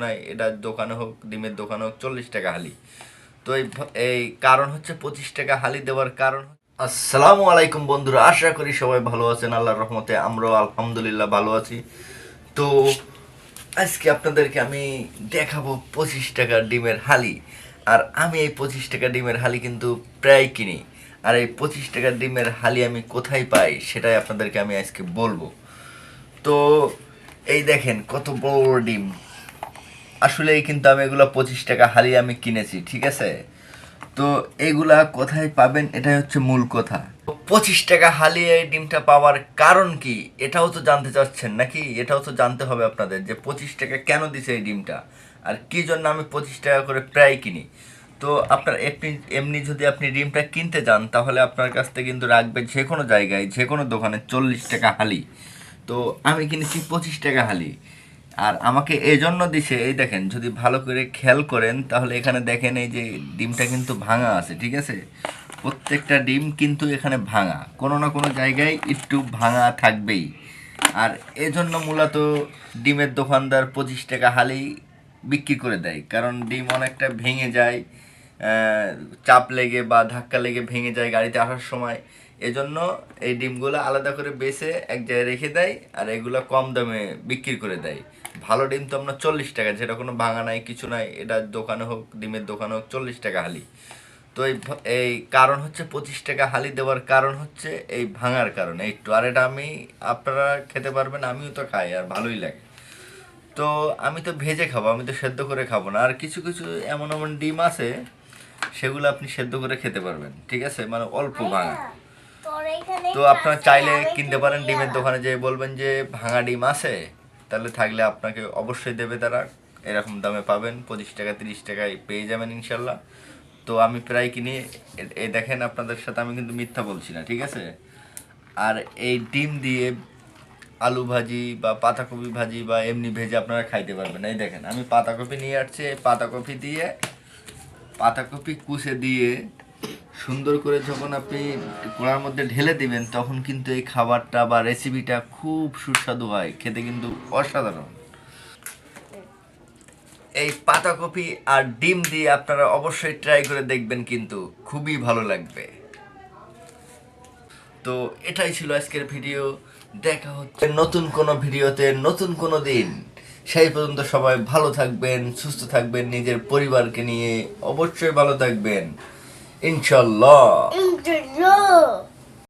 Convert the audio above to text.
নাই, এটা দোকানে হোক, ডিমের দোকানে হোক 40 টাকা হালি। তো এই কারণ হচ্ছে 25 টাকা হালি দেওয়ার কারণ। আসসালামু আলাইকুম বন্ধুরা, আশা করি সবাই ভালো আছেন। আল্লাহর রহমতে আমরাও আলহামদুলিল্লাহ ভালো আছি। তো আজকে আপনাদেরকে আমি দেখাবো 25 টাকার ডিমের হালি। আর আমি এই 25 টাকা ডিমের হালি কিন্তু প্রায় কিনি। আর এই 25 টাকার ডিমের হালি আমি কোথায় পাই সেটাই আপনাদেরকে আমি আজকে বলবো। তো এই দেখেন কত বড় বড় ডিম। আসলেই কিন্তু আমি এগুলো 25 টাকা হালি আমি কিনেছি, ঠিক আছে। তো এগুলা কোথায় পাবেন এটাই হচ্ছে মূল কথা। 25 টাকা হালি এই ডিমটা পাওয়ার কারণ কি এটাও তো জানতে চাচ্ছেন নাকি? এটাও তো জানতে হবে আপনাদের যে 25 টাকা কেন দিছে এই ডিমটা, আর কি জন্য আমি 25 টাকা করে প্রায় কিনি। তো আপনার এমনি যদি আপনি ডিমটা কিনতে যান তাহলে আপনার কাছ থেকে কিন্তু রাখবে যে কোনো জায়গায় যে কোনো দোকানে 40 টাকা হালি। তো আমি কিনেছি 25 টাকা হালি। আর আমাকে এই জন্য দিছে, এই দেখেন যদি ভালো করে খেয়াল করেন তাহলে এখানে দেখেন এই যে ডিমটা কিন্তু ভাঙা আছে, ঠিক আছে। প্রত্যেকটা ডিম কিন্তু এখানে ভাঙা, কোনো না কোনো জায়গায় একটু ভাঙা থাকবেই। আর এজন্য মূলত ডিমের দোকানদার 25 টাকা হালি বিক্রি করে দেয়, কারণ ডিম অনেকটা ভেঙে যায়, চাপ লেগে বা ধাক্কা লেগে ভেঙে যায় গাড়িতে আসার সময়। এজন্য এই ডিমগুলো আলাদা করে বেছে এক জায়গায় রেখে দেয়, আর এগুলো কম দামে বিক্রি করে দেয়। ভালো ডিম তো আপনার 40 টাকা, যেটা কোনো ভাঙা নাই কিছু নাই, এটা দোকানে হোক ডিমের দোকানে হোক 40 টাকা হালি। তো এই কারণ হচ্ছে 25 টাকা হালি দেওয়ার কারণ হচ্ছে এই ভাঙার কারণে একটু। আর এটা আমি আপনারা খেতে পারবেন, আমিও তো খাই আর ভালোই লাগে। তো আমি তো ভেজে খাবো, আমি তো সেদ্ধ করে খাবো না। আর কিছু কিছু এমন এমন ডিম আছে সেগুলো আপনি সেদ্ধ করে খেতে পারবেন, ঠিক আছে, মানে অল্প ভাঙা। তো আপনারা চাইলে কিনতে পারেন ডিমের দোকানে, যেয়ে বলবেন যে ভাঙা ডিম আছে, তাহলে থাকলে আপনাকে অবশ্যই দেবে তারা। এরকম দামে পাবেন, 25 টাকা 30 টাকায় পেয়ে যাবেন ইনশাল্লাহ। তো আমি প্রায় কিনি। এই দেখেন আপনাদের সাথে আমি কিন্তু মিথ্যা বলছি না, ঠিক আছে। আর এই ডিম দিয়ে আলু ভাজি বা পাতাকপি ভাজি বা এমনি ভেজে আপনারা খাইতে পারবেন। এই দেখেন আমি পাতাকপি নিয়ে আসছি, এই পাতাকপি দিয়ে পাতাকপি কুচে দিয়ে সুন্দর করে যখন আপনি কড়ার মধ্যে ঢেলে দিবেন তখন কিন্তু এই খাবারটা বা রেসিপিটা খুব সুস্বাদু হয়, খেতে কিন্তু অসাধারণ। এই পাতাকপি আর ডিম দিয়ে আপনারা অবশ্যই ট্রাই করে দেখবেন, কিন্তু খুবই ভালো লাগবে। তো এটাই ছিল আজকের ভিডিও। দেখা হচ্ছে নতুন কোনো ভিডিওতে নতুন কোনো দিন। সেই পর্যন্ত সবাই ভালো থাকবেন, সুস্থ থাকবেন, নিজের পরিবারকে নিয়ে অবশ্যই ভালো থাকবেন ইনশাল্লাহ।